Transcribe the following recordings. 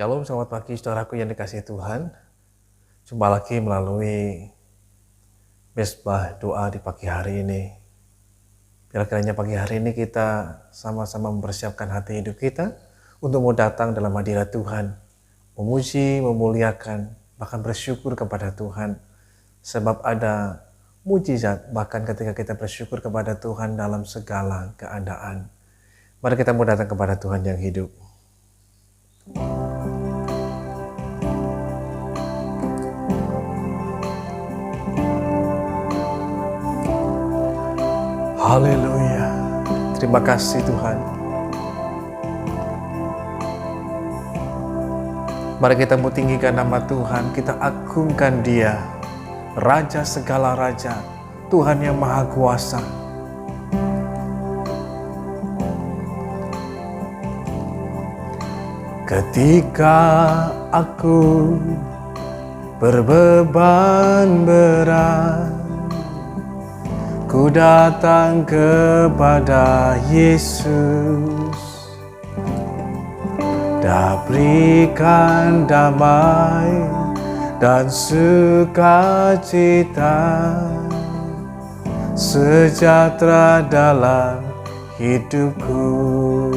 Shalom, selamat pagi saudaraku yang dikasihi Tuhan. Jumpa lagi melalui mesbah doa di pagi hari ini. Biar kiranya pagi hari ini kita sama-sama mempersiapkan hati hidup kita untuk mau datang dalam hadirat Tuhan, memuji, memuliakan, bahkan bersyukur kepada Tuhan. Sebab ada mujizat bahkan ketika kita bersyukur kepada Tuhan dalam segala keadaan. Mari kita mau datang kepada Tuhan yang hidup. Haleluya. Terima kasih Tuhan. Mari kita mau tinggikan nama Tuhan, kita agungkan Dia, Raja segala raja, Tuhan yang Maha Kuasa. Ketika aku berbeban berat, ku datang kepada Yesus, Dia berikan damai dan sukacita, sejahtera dalam hidupku.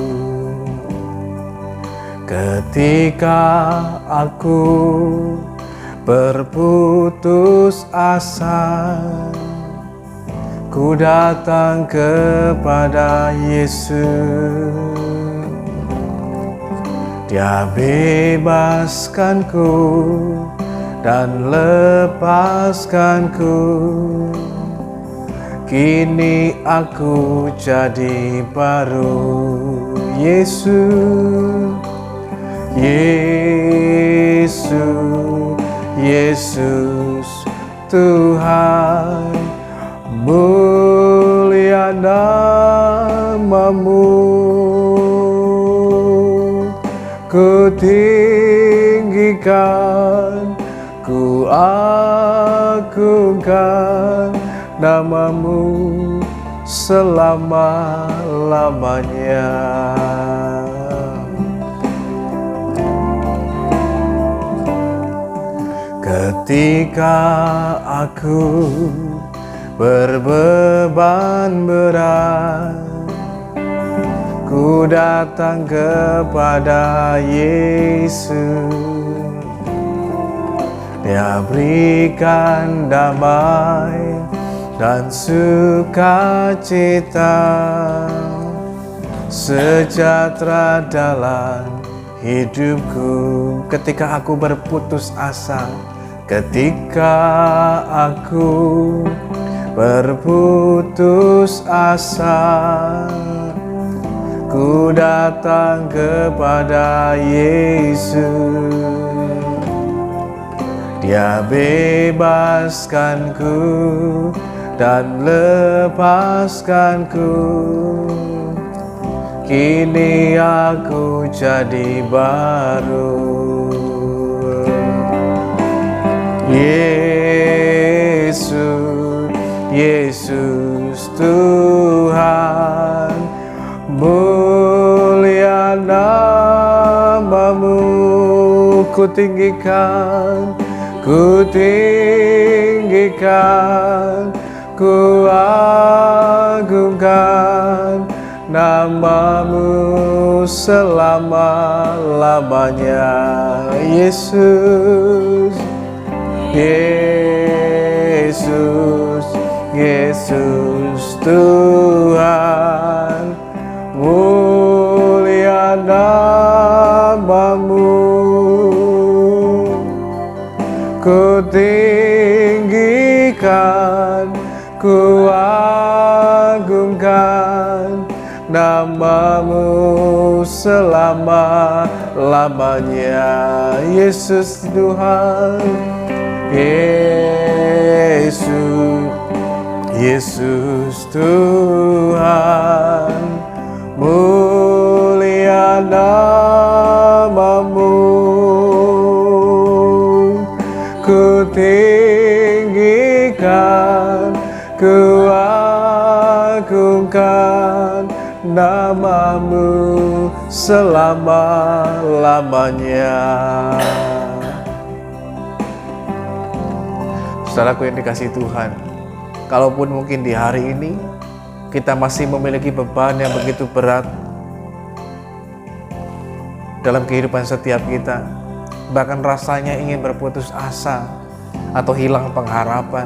Ketika aku berputus asa, ku datang kepada Yesus, Dia bebaskanku dan lepaskanku. Kini aku jadi baru. Yesus, Yesus, Yesus Tuhan, mulia nama-Mu. Ku tinggikan, ku agungkan nama-Mu selama-lamanya. Ketika aku berbeban berat, ku datang kepada Yesus, Dia berikan damai dan sukacita, sejahtera dalam hidupku. Ketika aku berputus asa, ketika aku berputus asa, ku datang kepada Yesus, Dia bebaskanku dan lepaskanku. Kini aku jadi baru. Yesus, Yesus Tuhan, mulia nama-Mu. Ku tinggikan, ku tinggikan, ku agungkan nama-Mu selama-lamanya. Yesus, Yesus, Yesus Tuhan, mulia nama-Mu. Ku tinggikan, ku agungkan nama-Mu selama-lamanya. Yesus Tuhan, Yesus, Yesus Tuhan, mulia nama-Mu. Ku tinggikan, ku agungkan namamu selama-lamanya. Saudaraku yang dikasihi Tuhan, kalaupun mungkin di hari ini kita masih memiliki beban yang begitu berat dalam kehidupan setiap kita, bahkan rasanya ingin berputus asa atau hilang pengharapan,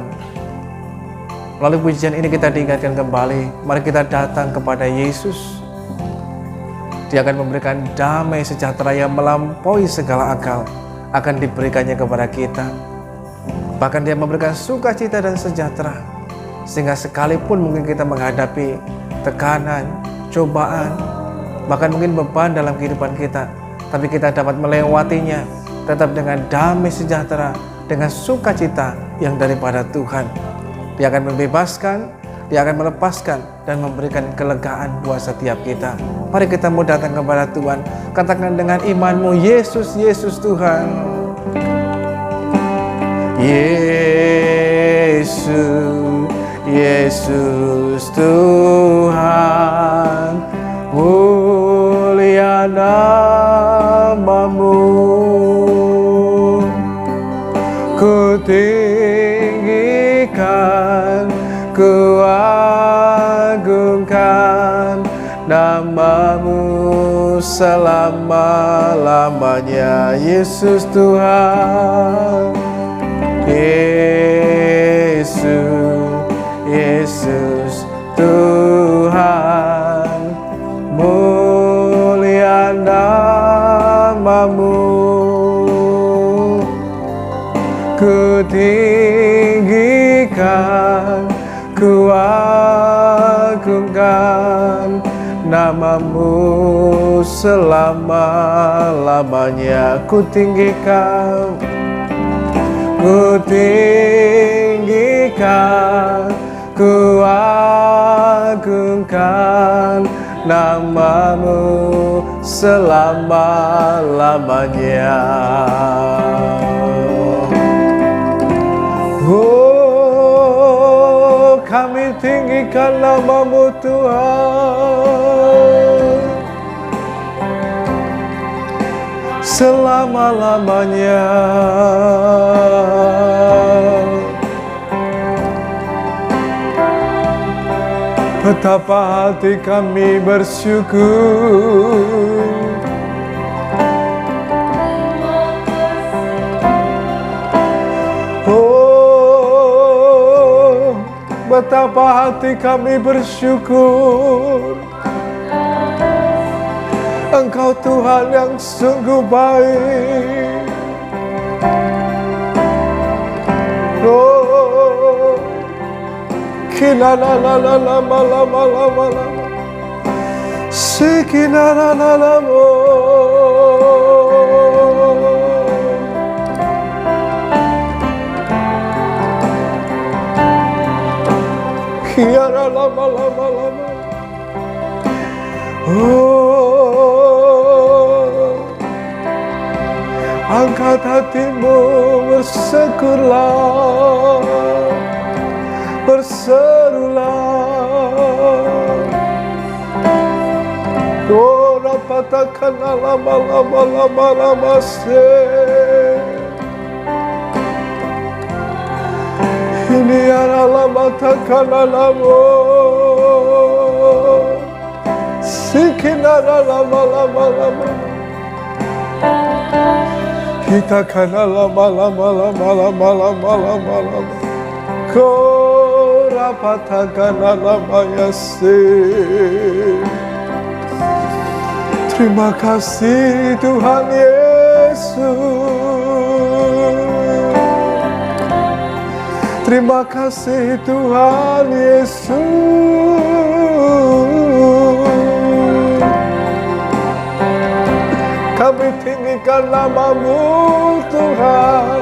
melalui pujian ini kita diingatkan kembali, mari kita datang kepada Yesus. Dia akan memberikan damai sejahtera yang melampaui segala akal, akan diberikannya kepada kita. Bahkan Dia memberikan sukacita dan sejahtera, sehingga sekalipun mungkin kita menghadapi tekanan, cobaan, bahkan mungkin beban dalam kehidupan kita, tapi kita dapat melewatinya tetap dengan damai sejahtera, dengan sukacita yang daripada Tuhan. Dia akan membebaskan, Dia akan melepaskan dan memberikan kelegaan buat setiap kita. Mari kita mau datang kepada Tuhan. Katakan dengan imanmu, Yesus, Yesus Tuhan. Yesus, Yesus Tuhan, mulia namamu. Ku tinggikan, ku agungkan namamu selama-lamanya. Yesus Tuhan, Yesus, Yesus Tuhan, mulia namamu. Ku tinggikan, ku agungkan namamu selama-lamanya. Ku tinggikan, ku tinggikan, ku agungkan namamu selama-lamanya. Oh, kami tinggikan namamu Tuhan selama-lamanya. Betapa hati kami bersyukur, oh, betapa hati kami bersyukur. Engkau Tuhan yang sungguh baik. Oh, kinana-lama-lama-lama-lama, sikinana-lama, kiara-lama-lama-lama. Oh, angkat hatimu, bersyukurlah, berserulah. Oh, rapatakan lama-lama-lama-lama se. Ini adalah matakan lama. Sikinara lama-lama-lama. Kita kana lama-lama-lama-lama-lama-lama. Ko rapatakan lama yasi. Terima kasih Tuhan Yesus. Terima kasih Tuhan Yesus. Kami tinggikan namamu Tuhan.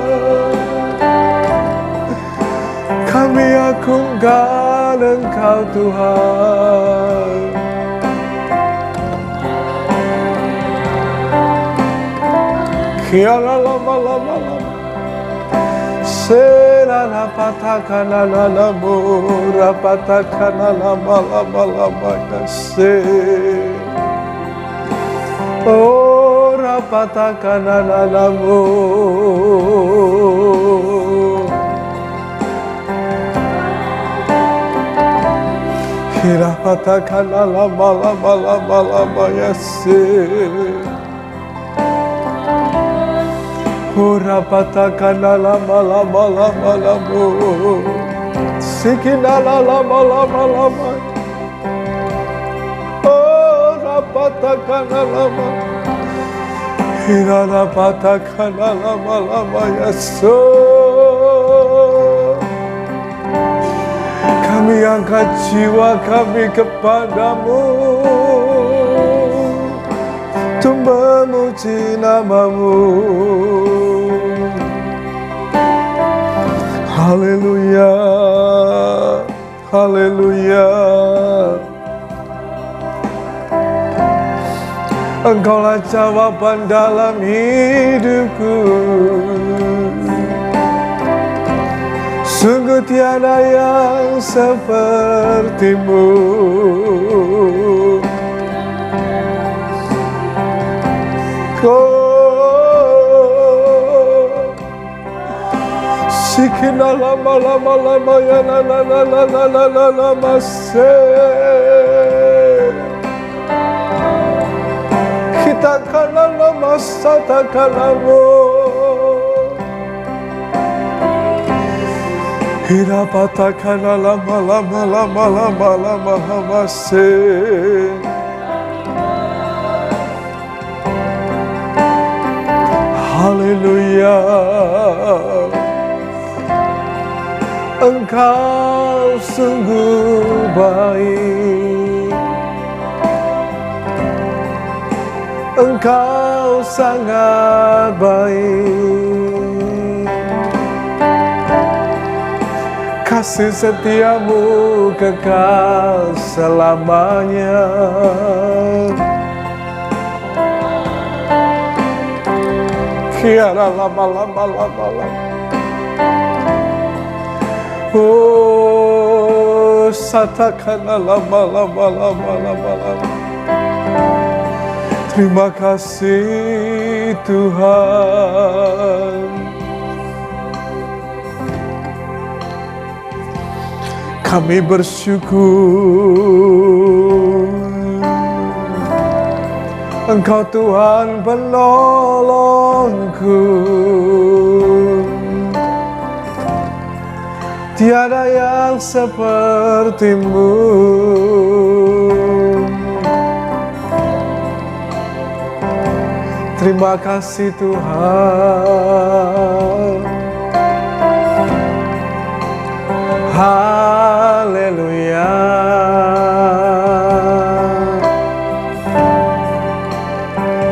Kami agungkan Engkau Tuhan. Kiara lama-lama-lama. rapatakana nanamu, rapatakana lama kase. Oh, rapatakana nanamu. Rapatakana lama yase. Oh, rapatakana lama. Sikina lama. Oh, rapatakana lama. Rapatakana lama yaso. Kami angkat jiwa kami kepadamu untuk memuji namamu. Haleluya, haleluya. Engkaulah jawaban dalam hidupku. Sungguh tiada yang sepertimu. Sikina lama ya lama se. Kita kana lama sata kanamu. Hirapatakana lama se. Haleluya. Engkau sungguh baik. Engkau sangat baik. Kasih setiamu kekal selamanya. Kiara lama. Oh, satakana lama. Terima kasih Tuhan. Kami bersyukur Engkau Tuhan penolongku. Tiada yang sepertimu. Terima kasih Tuhan. Haleluya.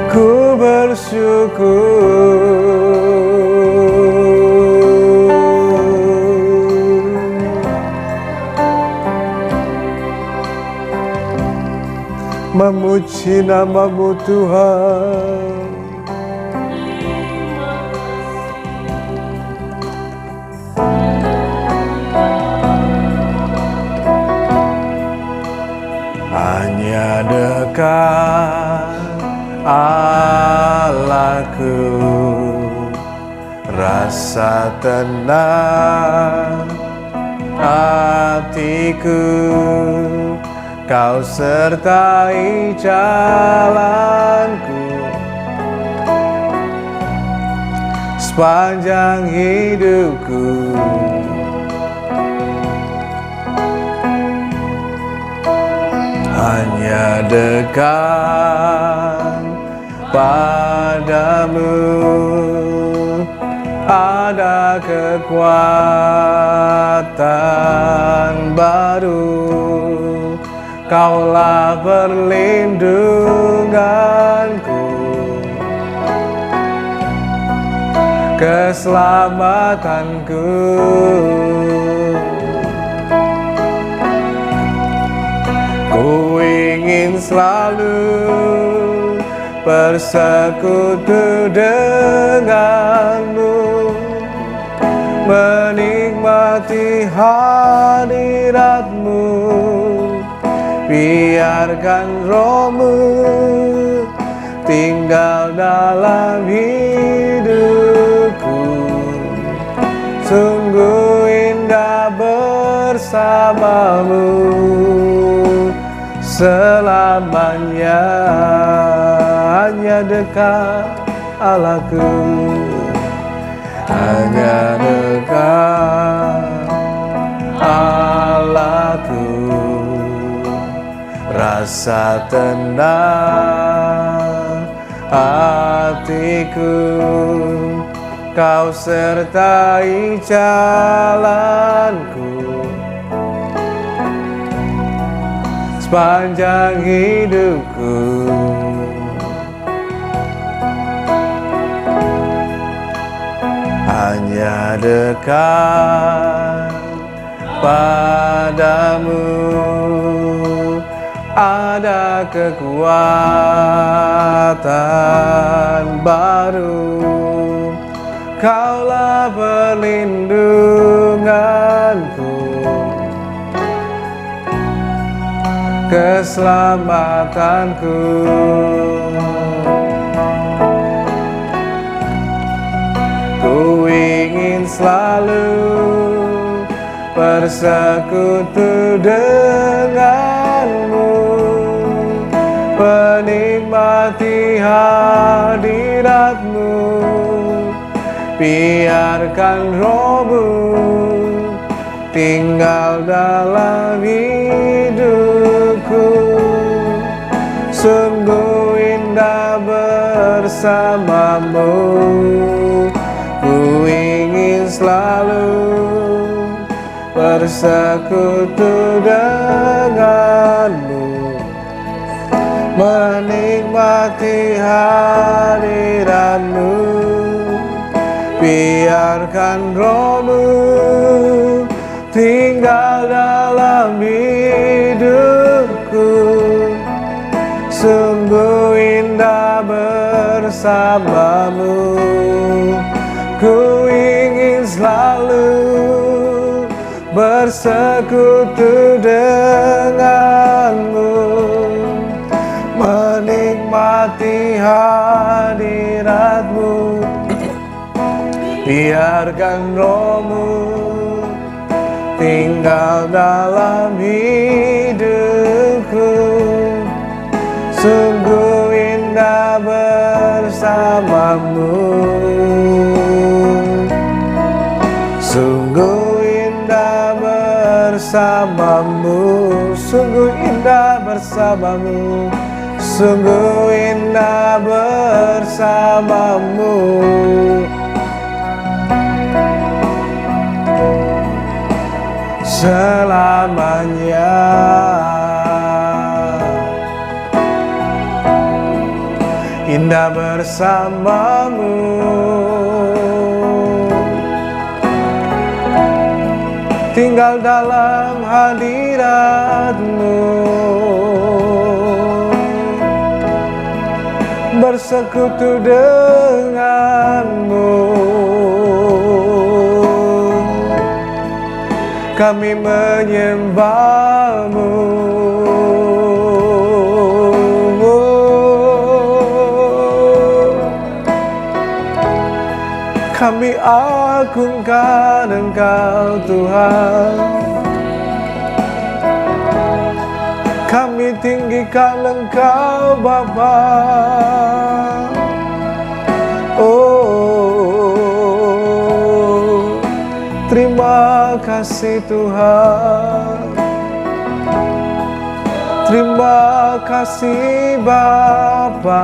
Ku bersyukur. Memuji namamu Tuhan. Hanya dekat Allahku, rasa tenang hatiku. Kau sertai jalanku sepanjang hidupku. Hanya dekat padamu ada kekuatan baru. Kaulah perlindunganku, keselamatanku. Ku ingin selalu bersekutu denganmu, meninggalkan menikmati hadirat-Mu, biarkan Roh-Mu tinggal dalam hidupku. Sungguh indah bersama-Mu selamanya, hanya dekat Allahku, hanya dekat Allahku. Rasa tenang hatiku, Kau sertai jalanku sepanjang hidupku. Hanya dekat padamu ada kekuatan baru. Kaulah perlindunganku, keselamatanku. Ku ingin selalu bersekutu denganmu, menikmati hadirat-Mu, biarkan Roh-Mu tinggal dalam hidupku. Sungguh indah bersama-Mu, ku ingin selalu bersekutu denganmu, menikmati hadirat-Mu, biarkan Roh-Mu tinggal dalam hidupku. Sungguh indah bersama-Mu, ku ingin selalu bersekutu denganmu, menikmati hadirat-Mu, biarkan Roh-Mu tinggal dalam hidupku. Sungguh indah bersama-Mu, sungguh indah bersama-Mu, sungguh indah bersama-Mu, sungguh indah bersama-Mu. Selamanya, indah bersama-Mu, tinggal dalam hadirat-Mu, bersekutu denganmu. Kami menyembah-Mu, kami agungkan Engkau Tuhan, kami tinggikan Engkau Bapa. Oh, terima kasih Tuhan, terima kasih Bapa,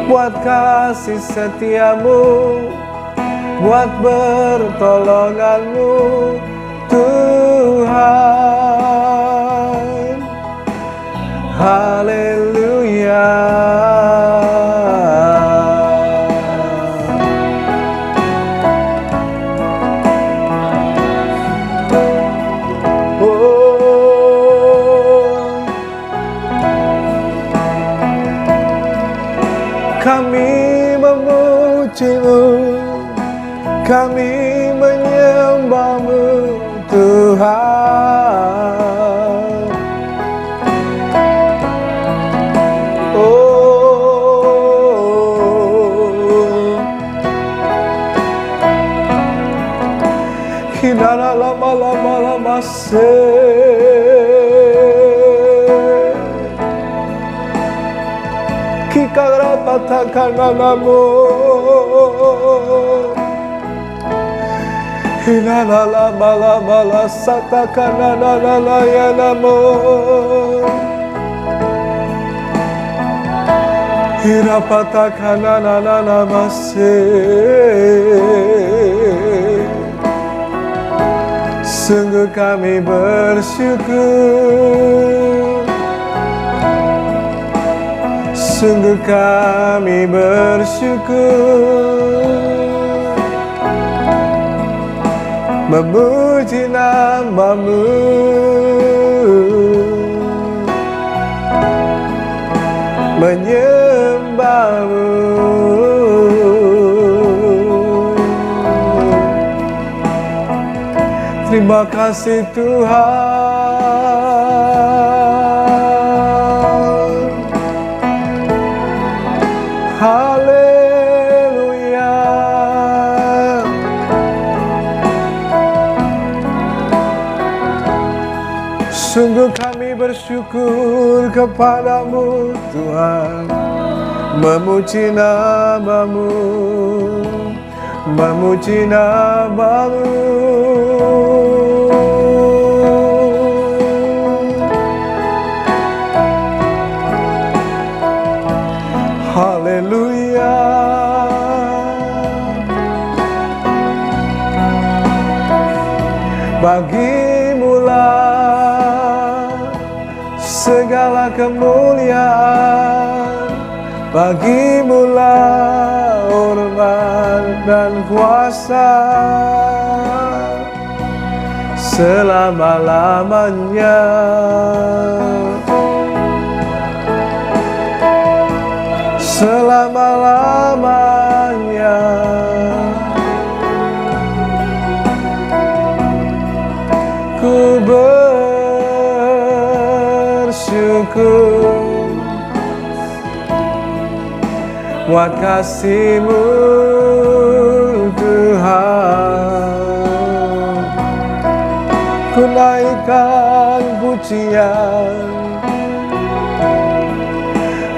buat kasih setia-Mu, buat pertolongan-Mu Tuhan. Haleluya. Kami memuji-Mu, Kami menyembah-Mu Tuhan. Oh, hinara lama-lama se kikara patakana namo hinara lama-lama satakana nana ya namo hira patakana nana mase. Sungguh kami bersyukur, sungguh kami bersyukur, memuji nama-Mu, menyembah-Mu. Terima kasih Tuhan. Haleluya. Sungguh kami bersyukur kepada-Mu Tuhan, memuji nama-Mu, memuji nama-Mu. Haleluya. Bagi-Mulah segala kemuliaan, bagi-Mulah hormat dan kuasa selama-lamanya. Selama-lamanya. Ku bersyukur buat kasih-Mu Tuhan. Ku naikkan pujian,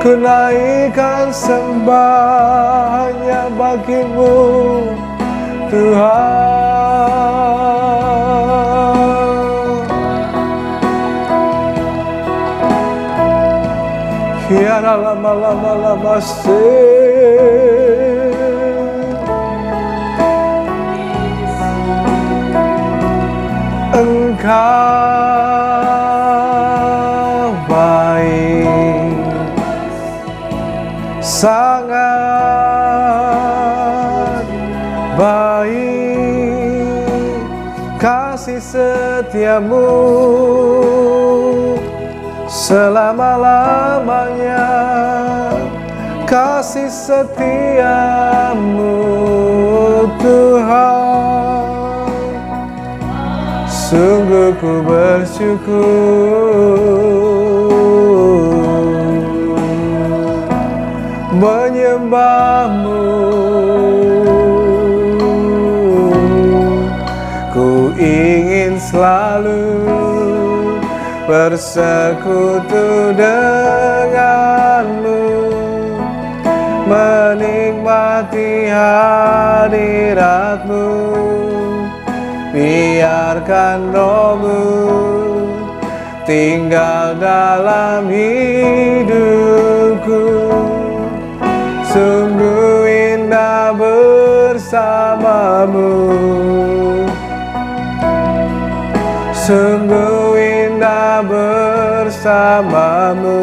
ku naikkan sembah hanya bagi-Mu Tuhan. Hiara lama-lama se Engkau baik, sangat baik, kasih setia-Mu selama-lamanya, kasih setia-Mu Tuhan. Sungguh ku bersyukur menyembah-Mu. Ku ingin selalu bersekutu dengan-Mu, menikmati hadirat-Mu. Biarkan Roh-Mu tinggal dalam hidupku. Sungguh indah bersama-Mu, sungguh indah bersama-Mu,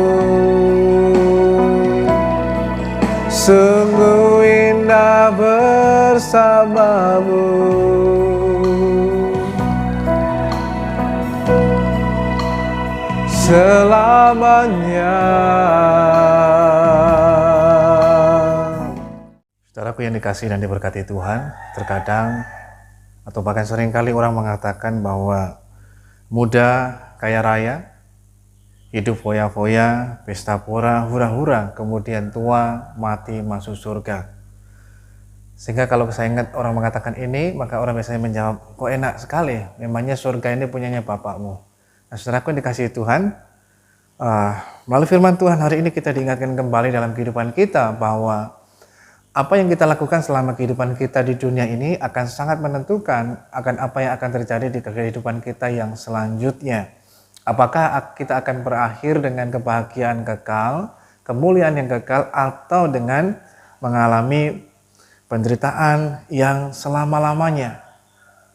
sungguh indah bersama-Mu. Selamanya. Saudara Saudaraku yang dikasihi dan diberkati Tuhan, terkadang atau bahkan seringkali orang mengatakan bahwa muda kaya raya, hidup foya-foya, pesta pora, hura-hura, kemudian tua, mati, masuk surga. Sehingga kalau saya ingat orang mengatakan ini, maka orang biasanya menjawab, kok enak sekali, memangnya surga ini punyanya bapakmu. Nah, saudaraku yang dikasihi Tuhan, melalui firman Tuhan hari ini kita diingatkan kembali dalam kehidupan kita bahwa apa yang kita lakukan selama kehidupan kita di dunia ini akan sangat menentukan akan apa yang akan terjadi di kehidupan kita yang selanjutnya. Apakah kita akan berakhir dengan kebahagiaan kekal, kemuliaan yang kekal, atau dengan mengalami penderitaan yang selama-lamanya.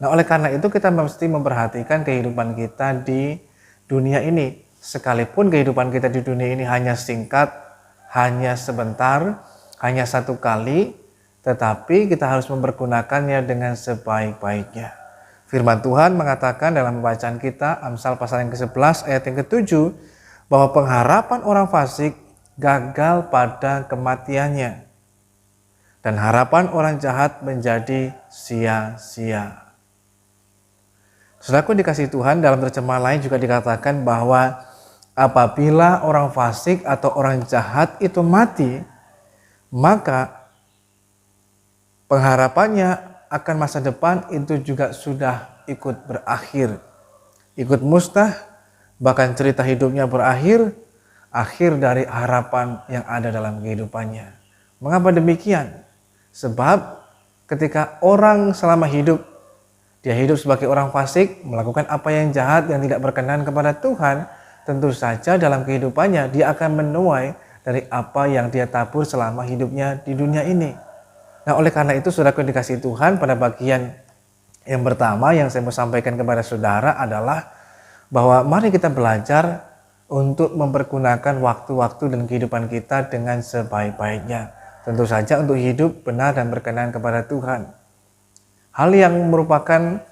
Nah, oleh karena itu kita mesti memperhatikan kehidupan kita di dunia ini. Sekalipun kehidupan kita di dunia ini hanya singkat, hanya sebentar, hanya satu kali, tetapi kita harus mempergunakannya dengan sebaik-baiknya. Firman Tuhan mengatakan dalam bacaan kita, Amsal pasal yang ke-11 ayat yang ke-7, bahwa pengharapan orang fasik gagal pada kematiannya, dan harapan orang jahat menjadi sia-sia. Saudaraku dikasihi Tuhan, dalam terjemahan lain juga dikatakan bahwa apabila orang fasik atau orang jahat itu mati, maka pengharapannya akan masa depan itu juga sudah ikut berakhir, ikut musnah, bahkan cerita hidupnya berakhir, akhir dari harapan yang ada dalam kehidupannya. Mengapa demikian? Sebab ketika orang selama hidup, dia hidup sebagai orang fasik, melakukan apa yang jahat yang tidak berkenan kepada Tuhan, tentu saja dalam kehidupannya dia akan menuai dari apa yang dia tabur selama hidupnya di dunia ini. Nah, oleh karena itu saudaraku yang dikasihi Tuhan, pada bagian yang pertama yang saya mau sampaikan kepada saudara adalah bahwa mari kita belajar untuk mempergunakan waktu-waktu dan kehidupan kita dengan sebaik-baiknya. Tentu saja untuk hidup benar dan berkenan kepada Tuhan. Hal yang merupakan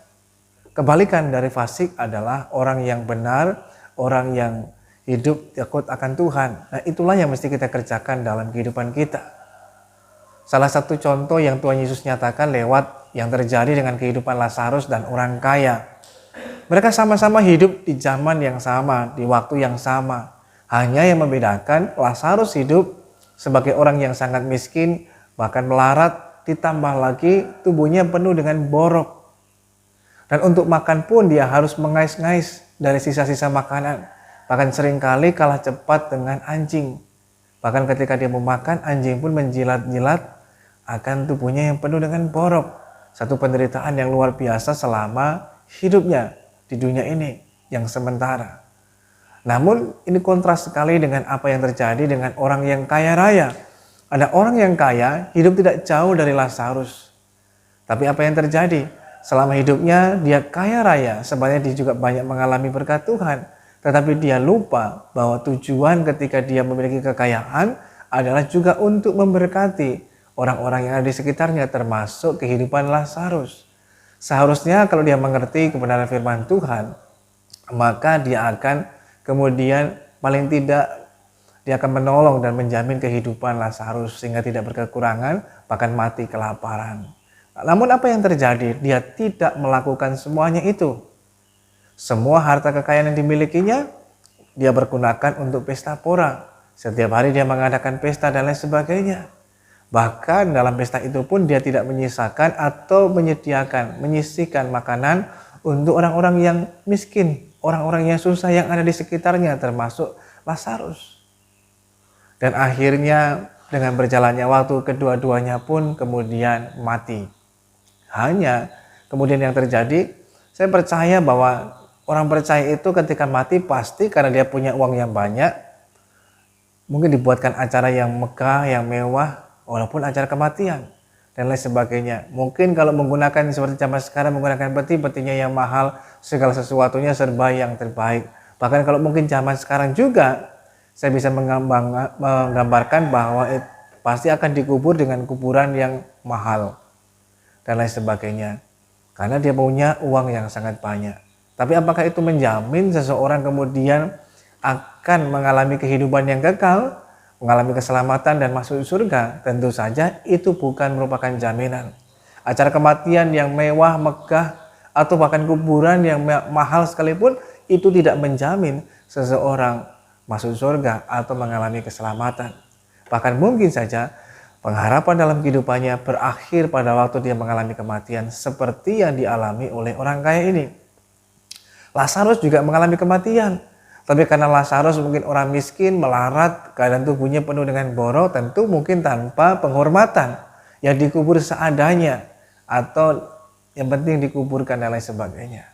kebalikan dari fasik adalah orang yang benar, orang yang hidup takut akan Tuhan. Nah, itulah yang mesti kita kerjakan dalam kehidupan kita. Salah satu contoh yang Tuhan Yesus nyatakan lewat yang terjadi dengan kehidupan Lazarus dan orang kaya. Mereka sama-sama hidup di zaman yang sama, di waktu yang sama. Hanya yang membedakan, Lazarus hidup sebagai orang yang sangat miskin, bahkan melarat, ditambah lagi tubuhnya penuh dengan borok. Dan untuk makan pun dia harus mengais-ngais dari sisa-sisa makanan. Bahkan seringkali kalah cepat dengan anjing. Bahkan ketika dia mau makan, anjing pun menjilat-jilat akan tubuhnya yang penuh dengan borok. Satu penderitaan yang luar biasa selama hidupnya di dunia ini yang sementara. Namun ini kontras sekali dengan apa yang terjadi dengan orang yang kaya raya. Ada orang yang kaya hidup tidak jauh dari Lazarus. Tapi apa yang terjadi? Selama hidupnya dia kaya raya, sebenarnya dia juga banyak mengalami berkat Tuhan. Tetapi dia lupa bahwa tujuan ketika dia memiliki kekayaan adalah juga untuk memberkati orang-orang yang ada di sekitarnya, termasuk kehidupan Lazarus. Seharusnya kalau dia mengerti kebenaran firman Tuhan, maka dia akan kemudian paling tidak dia akan menolong dan menjamin kehidupan Lazarus sehingga tidak berkekurangan, bahkan mati kelaparan. Namun apa yang terjadi? Dia tidak melakukan semuanya itu. Semua harta kekayaan yang dimilikinya, dia pergunakan untuk pesta pora. Setiap hari dia mengadakan pesta dan lain sebagainya. Bahkan dalam pesta itu pun dia tidak menyisakan atau menyisihkan makanan untuk orang-orang yang miskin, orang-orang yang susah yang ada di sekitarnya, termasuk Lazarus. Dan akhirnya dengan berjalannya waktu, kedua-duanya pun kemudian mati. Hanya kemudian yang terjadi, saya percaya bahwa orang percaya itu ketika mati pasti karena dia punya uang yang banyak, mungkin dibuatkan acara yang megah, yang mewah, walaupun acara kematian dan lain sebagainya. Mungkin kalau menggunakan seperti zaman sekarang, menggunakan peti-petinya yang mahal, segala sesuatunya serba yang terbaik. Bahkan kalau mungkin zaman sekarang juga, saya bisa menggambarkan bahwa pasti akan dikubur dengan kuburan yang mahal dan lain sebagainya. Karena dia punya uang yang sangat banyak. Tapi apakah itu menjamin seseorang kemudian akan mengalami kehidupan yang kekal? mengalami keselamatan dan masuk surga, tentu saja itu bukan merupakan jaminan. Acara kematian yang mewah, megah, atau bahkan kuburan yang mahal sekalipun, itu tidak menjamin seseorang masuk surga atau mengalami keselamatan. Bahkan mungkin saja pengharapan dalam kehidupannya berakhir pada waktu dia mengalami kematian, seperti yang dialami oleh orang kaya ini. Lazarus juga mengalami kematian, tapi karena Lazarus mungkin orang miskin, melarat, keadaan tubuhnya penuh dengan borok, tentu mungkin tanpa penghormatan, yang dikubur seadanya, atau yang penting dikuburkan dan lain sebagainya.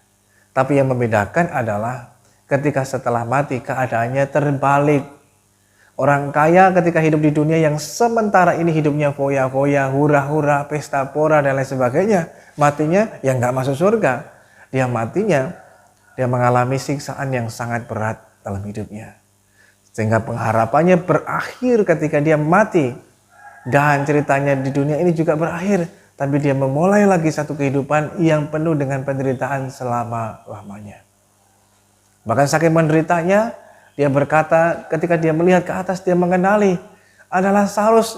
Tapi yang membedakan adalah ketika setelah mati keadaannya terbalik. Orang kaya ketika hidup di dunia yang sementara ini hidupnya foya-foya, hura-hura, pesta pora dan lain sebagainya, matinya yang nggak masuk surga. Dia mengalami siksaan yang sangat berat dalam hidupnya. Sehingga pengharapannya berakhir ketika dia mati. Dan ceritanya di dunia ini juga berakhir. Tapi dia memulai lagi satu kehidupan yang penuh dengan penderitaan selama-lamanya. Bahkan saking menderitanya, dia berkata ketika dia melihat ke atas, dia mengenali ada Lazarus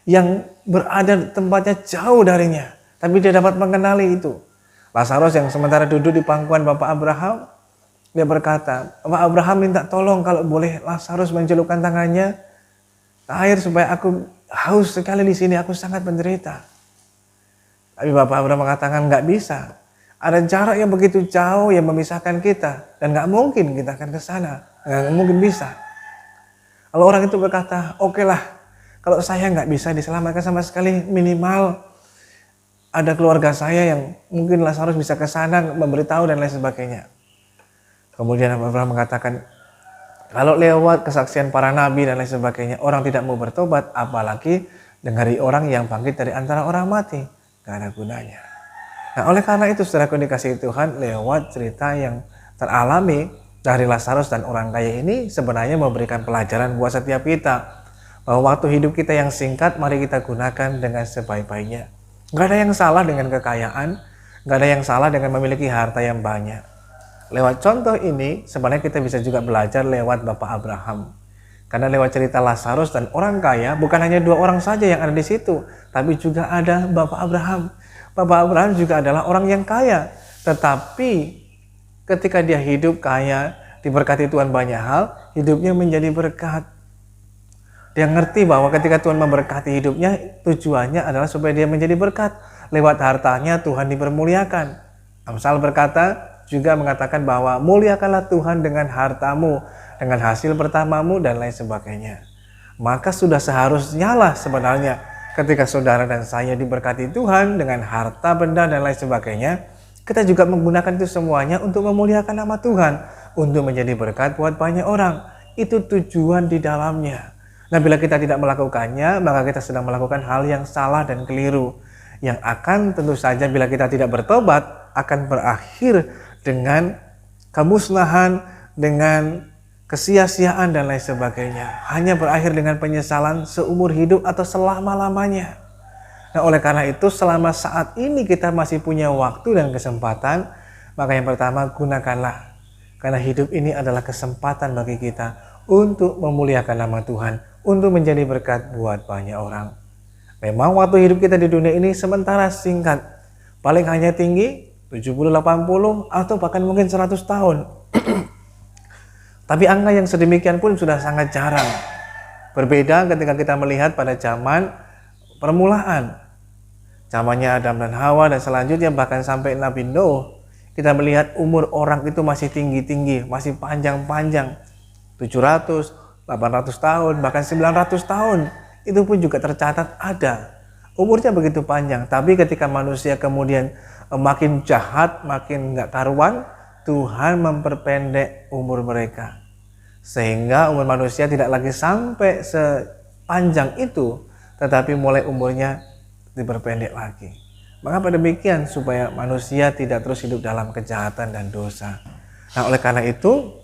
yang berada tempatnya jauh darinya. Tapi dia dapat mengenali itu. Lazarus yang sementara duduk di pangkuan Bapak Abraham, dia berkata, Bapak Abraham minta tolong kalau boleh Lazarus mencelupkan tangannya ke air supaya aku haus sekali di sini, aku sangat menderita. Tapi Bapak Abraham mengatakan nggak bisa. Ada jarak yang begitu jauh yang memisahkan kita dan nggak mungkin kita akan ke sana, nggak mungkin bisa. Kalau orang itu berkata, oke lah, kalau saya nggak bisa diselamatkan sama sekali, minimal ada keluarga saya yang mungkin Lazarus bisa ke sana memberitahu dan lain sebagainya. Kemudian Abraham mengatakan, kalau lewat kesaksian para nabi dan lain sebagainya, orang tidak mau bertobat, apalagi dari orang yang bangkit dari antara orang mati, gak ada gunanya. Nah, oleh karena itu, saudaraku dikasihi Tuhan, lewat cerita yang teralami dari Lazarus dan orang kaya ini sebenarnya memberikan pelajaran buat setiap kita, bahwa waktu hidup kita yang singkat, mari kita gunakan dengan sebaik-baiknya. Gak ada yang salah dengan kekayaan, gak ada yang salah dengan memiliki harta yang banyak. Lewat contoh ini, sebenarnya kita bisa juga belajar lewat Bapak Abraham. Karena lewat cerita Lazarus dan orang kaya, bukan hanya dua orang saja yang ada di situ, tapi juga ada Bapak Abraham. Bapak Abraham juga adalah orang yang kaya, tetapi ketika dia hidup kaya, diberkati Tuhan banyak hal, hidupnya menjadi berkat. Dia ngerti bahwa ketika Tuhan memberkati hidupnya, tujuannya adalah supaya dia menjadi berkat. Lewat hartanya Tuhan dipermuliakan. Amsal berkata, juga mengatakan bahwa muliakanlah Tuhan dengan hartamu, dengan hasil pertamamu dan lain sebagainya. Maka sudah seharusnya lah sebenarnya ketika saudara dan saya diberkati Tuhan dengan harta, benda dan lain sebagainya, kita juga menggunakan itu semuanya untuk memuliakan nama Tuhan, untuk menjadi berkat buat banyak orang. Itu tujuan di dalamnya. Nah, bila kita tidak melakukannya, maka kita sedang melakukan hal yang salah dan keliru. Yang akan tentu saja bila kita tidak bertobat, akan berakhir dengan kemusnahan, dengan kesia-siaan dan lain sebagainya. Hanya berakhir dengan penyesalan seumur hidup atau selama-lamanya. Nah, oleh karena itu, selama saat ini kita masih punya waktu dan kesempatan, maka yang pertama gunakanlah. Karena hidup ini adalah kesempatan bagi kita untuk memuliakan nama Tuhan, untuk menjadi berkat buat banyak orang. Memang waktu hidup kita di dunia ini sementara singkat, paling hanya tinggi 70, 80 atau bahkan mungkin 100 tahun. Tapi angka yang sedemikian pun sudah sangat jarang. Berbeda ketika kita melihat pada zaman permulaan, zamannya Adam dan Hawa dan selanjutnya bahkan sampai Nabi Nuh, kita melihat umur orang itu masih tinggi-tinggi, masih panjang-panjang, 700, 800 tahun, bahkan 900 tahun, itu pun juga tercatat ada. Umurnya begitu panjang, tapi ketika manusia kemudian makin jahat, makin nggak karuan, Tuhan memperpendek umur mereka. Sehingga umur manusia tidak lagi sampai sepanjang itu, tetapi mulai umurnya diperpendek lagi. Mengapa demikian? Supaya manusia tidak terus hidup dalam kejahatan dan dosa. Nah, oleh karena itu,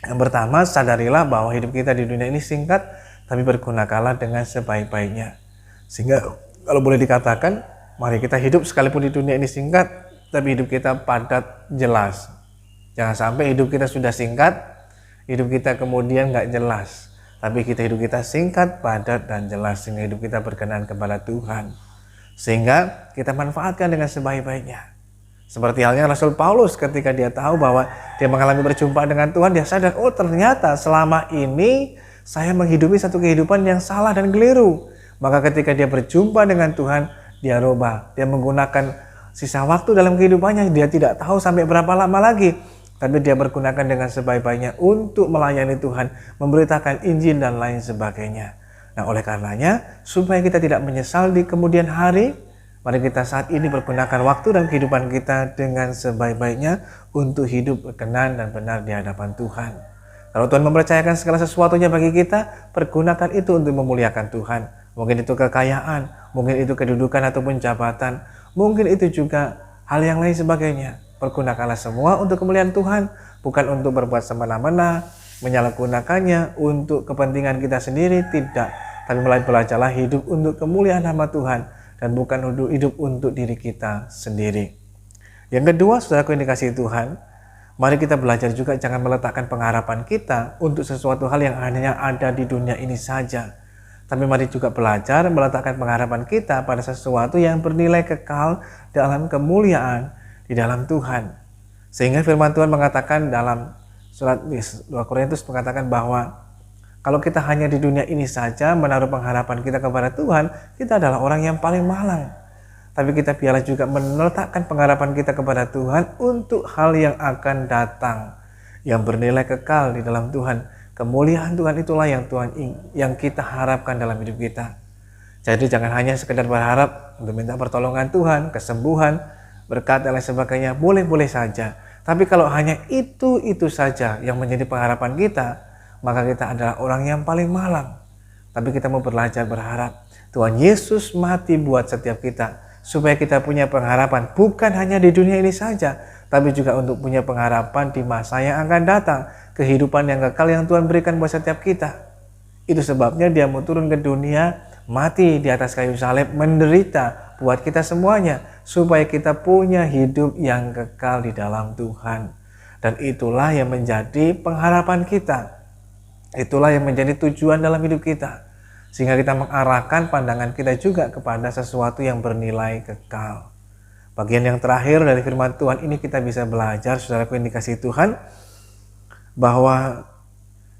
yang pertama, sadarilah bahwa hidup kita di dunia ini singkat, tapi bergunakanlah dengan sebaik-baiknya. Sehingga kalau boleh dikatakan, mari kita hidup sekalipun di dunia ini singkat, tapi hidup kita padat, jelas. Jangan sampai hidup kita sudah singkat, hidup kita kemudian nggak jelas. Tapi hidup kita singkat, padat, dan jelas, sehingga hidup kita berkenan kepada Tuhan. Sehingga kita manfaatkan dengan sebaik-baiknya. Seperti halnya Rasul Paulus ketika dia tahu bahwa dia mengalami berjumpa dengan Tuhan, dia sadar, oh ternyata selama ini saya menghidupi satu kehidupan yang salah dan keliru. Maka ketika dia berjumpa dengan Tuhan, dia rubah. Dia menggunakan sisa waktu dalam kehidupannya, dia tidak tahu sampai berapa lama lagi. Tapi dia bergunakan dengan sebaik-baiknya untuk melayani Tuhan, memberitakan Injil dan lain sebagainya. Nah, oleh karenanya, supaya kita tidak menyesal di kemudian hari, mari kita saat ini pergunakan waktu dan kehidupan kita dengan sebaik-baiknya untuk hidup berkenan dan benar di hadapan Tuhan. Kalau Tuhan mempercayakan segala sesuatunya bagi kita, pergunakan itu untuk memuliakan Tuhan. Mungkin itu kekayaan, mungkin itu kedudukan ataupun jabatan, mungkin itu juga hal yang lain sebagainya. Pergunakanlah semua untuk kemuliaan Tuhan, bukan untuk berbuat semena-mena, menyalahgunakannya untuk kepentingan kita sendiri, tidak. Tapi mulai belajarlah hidup untuk kemuliaan nama Tuhan dan bukan hidup untuk diri kita sendiri. Yang kedua, saudaraku yang dikasihi Tuhan, mari kita belajar juga jangan meletakkan pengharapan kita untuk sesuatu hal yang hanya ada di dunia ini saja. Tapi mari juga belajar meletakkan pengharapan kita pada sesuatu yang bernilai kekal dalam kemuliaan di dalam Tuhan. Sehingga firman Tuhan mengatakan dalam surat 2 Korintus mengatakan bahwa kalau kita hanya di dunia ini saja menaruh pengharapan kita kepada Tuhan, kita adalah orang yang paling malang. Tapi kita biarlah juga meletakkan pengharapan kita kepada Tuhan untuk hal yang akan datang, yang bernilai kekal di dalam Tuhan. Kemuliaan Tuhan itulah yang kita harapkan dalam hidup kita. Jadi jangan hanya sekedar berharap untuk minta pertolongan Tuhan, kesembuhan, berkat dan lain sebagainya, boleh-boleh saja. Tapi kalau hanya itu saja yang menjadi pengharapan kita, maka kita adalah orang yang paling malang. Tapi kita mau belajar berharap Tuhan Yesus mati buat setiap kita, supaya kita punya pengharapan bukan hanya di dunia ini saja, tapi juga untuk punya pengharapan di masa yang akan datang, kehidupan yang kekal yang Tuhan berikan buat setiap kita. Itu sebabnya dia mau turun ke dunia, mati di atas kayu salib, menderita buat kita semuanya, supaya kita punya hidup yang kekal di dalam Tuhan. Dan itulah yang menjadi pengharapan kita. Itulah yang menjadi tujuan dalam hidup kita. Sehingga kita mengarahkan pandangan kita juga kepada sesuatu yang bernilai kekal. Bagian yang terakhir dari firman Tuhan ini kita bisa belajar, saudaraku yang dikasihi Tuhan, bahwa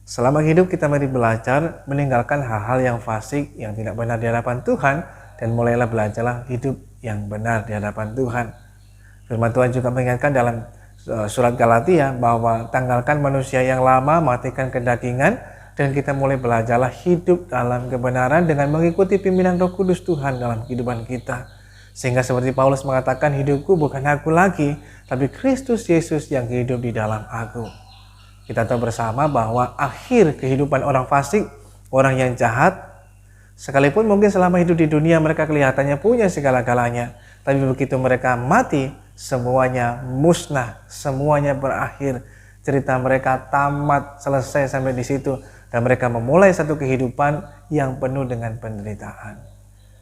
selama hidup kita mari belajar meninggalkan hal-hal yang fasik, yang tidak benar di hadapan Tuhan, dan mulailah belajarlah hidup yang benar di hadapan Tuhan. Firman Tuhan juga mengingatkan dalam surat Galatia bahwa tanggalkan manusia yang lama, matikan kedagingan, dan kita mulai belajarlah hidup dalam kebenaran dengan mengikuti pimpinan Roh Kudus Tuhan dalam kehidupan kita. Sehingga seperti Paulus mengatakan, hidupku bukan aku lagi, tapi Kristus Yesus yang hidup di dalam aku. Kita tahu bersama bahwa akhir kehidupan orang fasik, orang yang jahat, sekalipun mungkin selama hidup di dunia mereka kelihatannya punya segala-galanya, tapi begitu mereka mati, semuanya musnah, semuanya berakhir. Cerita mereka tamat, selesai sampai di situ, dan mereka memulai satu kehidupan yang penuh dengan penderitaan.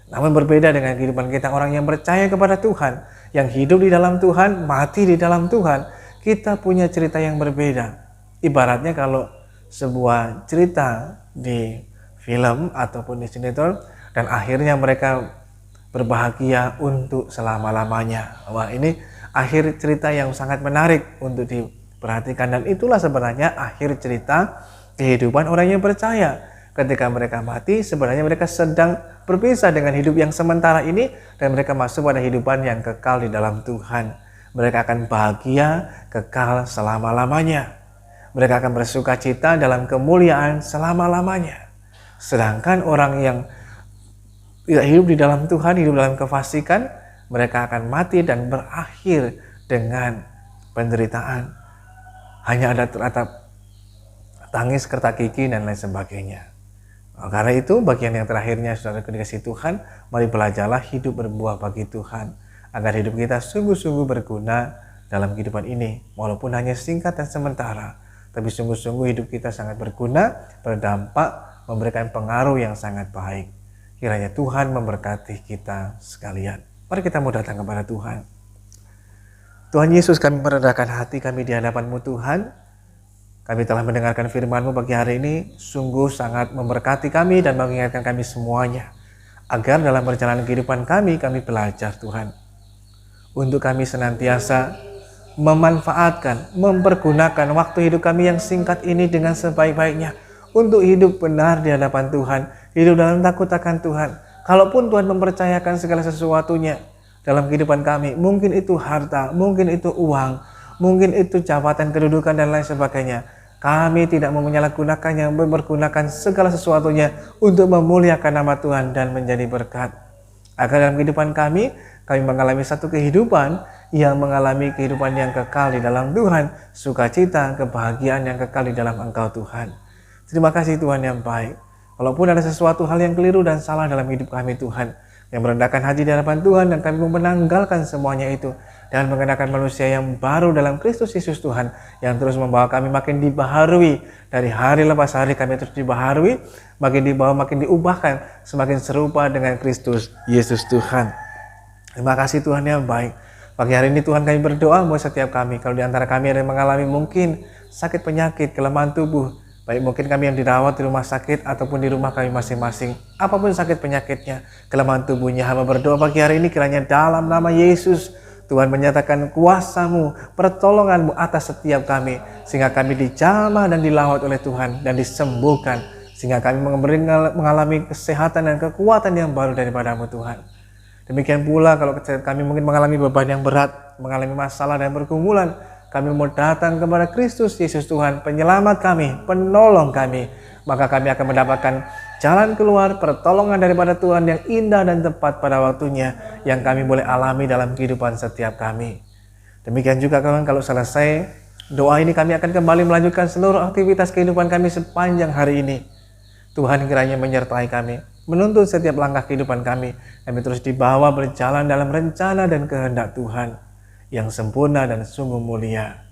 Namun berbeda dengan kehidupan kita orang yang percaya kepada Tuhan, yang hidup di dalam Tuhan, mati di dalam Tuhan, kita punya cerita yang berbeda. Ibaratnya kalau sebuah cerita di film ataupun di sinetron, dan akhirnya mereka berbahagia untuk selama-lamanya. Wah, ini akhir cerita yang sangat menarik untuk diperhatikan, dan itulah sebenarnya akhir cerita kehidupan orang yang percaya. Ketika mereka mati, sebenarnya mereka sedang berpisah dengan hidup yang sementara ini, dan mereka masuk pada kehidupan yang kekal di dalam Tuhan. Mereka akan bahagia kekal selama-lamanya. Mereka akan bersuka cita dalam kemuliaan selama-lamanya. Sedangkan orang yang tidak hidup di dalam Tuhan, hidup dalam kefasikan, mereka akan mati dan berakhir dengan penderitaan. Hanya ada teratap tangis, kertak gigi, dan lain sebagainya. Karena itu bagian yang terakhirnya, saudara dikasihi Tuhan, mari belajarlah hidup berbuah bagi Tuhan, agar hidup kita sungguh-sungguh berguna dalam kehidupan ini, walaupun hanya singkat dan sementara, tapi sungguh-sungguh hidup kita sangat berguna, berdampak, memberikan pengaruh yang sangat baik. Kiranya Tuhan memberkati kita sekalian. Mari kita mau datang kepada Tuhan. Tuhan Yesus, kami merendahkan hati kami di hadapan-Mu Tuhan. Kami telah mendengarkan firman-Mu pagi hari ini, sungguh sangat memberkati kami dan mengingatkan kami semuanya. Agar dalam perjalanan kehidupan kami belajar Tuhan. Untuk kami senantiasa memanfaatkan, mempergunakan waktu hidup kami yang singkat ini dengan sebaik-baiknya. Untuk hidup benar di hadapan Tuhan, hidup dalam takut akan Tuhan. Kalaupun Tuhan mempercayakan segala sesuatunya dalam kehidupan kami, mungkin itu harta, mungkin itu uang, mungkin itu jabatan, kedudukan, dan lain sebagainya. Kami tidak mau menyalahgunakannya, mempergunakan segala sesuatunya untuk memuliakan nama Tuhan dan menjadi berkat. Agar dalam kehidupan kami mengalami satu kehidupan yang mengalami kehidupan yang kekal di dalam Tuhan, sukacita, kebahagiaan yang kekal di dalam Engkau Tuhan. Terima kasih Tuhan yang baik. Walaupun ada sesuatu hal yang keliru dan salah dalam hidup kami Tuhan, yang merendahkan hati di hadapan Tuhan, dan kami mau menanggalkan semuanya itu dan mengenakan manusia yang baru dalam Kristus Yesus Tuhan, yang terus membawa kami makin dibaharui dari hari lepas hari. Kami terus dibaharui, makin dibawa, makin diubahkan semakin serupa dengan Kristus Yesus Tuhan. Terima kasih Tuhan yang baik. Pagi hari ini Tuhan kami berdoa buat setiap kami. Kalau di antara kami ada yang mengalami mungkin sakit penyakit, kelemahan tubuh, baik mungkin kami yang dirawat di rumah sakit ataupun di rumah kami masing-masing, apapun sakit penyakitnya, kelemahan tubuhnya, hamba berdoa pagi hari ini kiranya dalam nama Yesus Tuhan menyatakan kuasa-Mu, pertolongan-Mu atas setiap kami, sehingga kami dijamah dan dilawat oleh Tuhan dan disembuhkan, sehingga kami mengalami kesehatan dan kekuatan yang baru daripada-Mu Tuhan. Demikian pula kalau kami mungkin mengalami beban yang berat, mengalami masalah dan pergumulan, kami mau datang kepada Kristus Yesus Tuhan, penyelamat kami, penolong kami, maka kami akan mendapatkan jalan keluar, pertolongan daripada Tuhan yang indah dan tepat pada waktunya, yang kami boleh alami dalam kehidupan setiap kami. Demikian juga kawan, kalau selesai doa ini kami akan kembali melanjutkan seluruh aktivitas kehidupan kami sepanjang hari ini. Tuhan kiranya menyertai kami, menuntun setiap langkah kehidupan kami terus dibawa berjalan dalam rencana dan kehendak Tuhan yang sempurna dan sungguh mulia.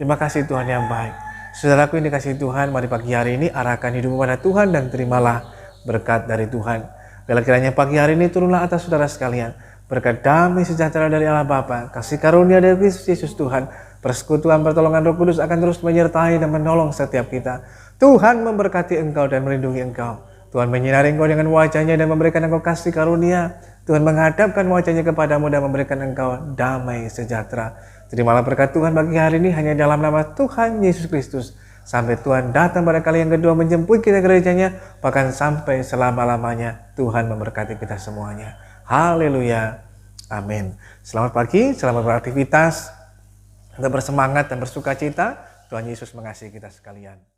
Terima kasih Tuhan yang baik. Saudaraku yang dikasihi Tuhan, mari pagi hari ini arahkan hidupmu pada Tuhan dan terimalah berkat dari Tuhan. Bila kiranya pagi hari ini turunlah atas saudara sekalian berkat damai sejahtera dari Allah Bapa, kasih karunia dari Kristus Yesus Tuhan, persekutuan pertolongan Roh Kudus akan terus menyertai dan menolong setiap kita. Tuhan memberkati engkau dan melindungi engkau. Tuhan menyinari engkau dengan wajahnya dan memberikan engkau kasih karunia. Tuhan menghadapkan wajahnya kepadamu dan memberikan engkau damai sejahtera. Terimalah berkat Tuhan bagi hari ini hanya dalam nama Tuhan Yesus Kristus. Sampai Tuhan datang pada kali yang kedua menjemput kita ke gerejanya, bahkan sampai selama-lamanya Tuhan memberkati kita semuanya. Haleluya. Amin. Selamat pagi, selamat beraktivitas, tetap bersemangat dan bersukacita. Tuhan Yesus mengasihi kita sekalian.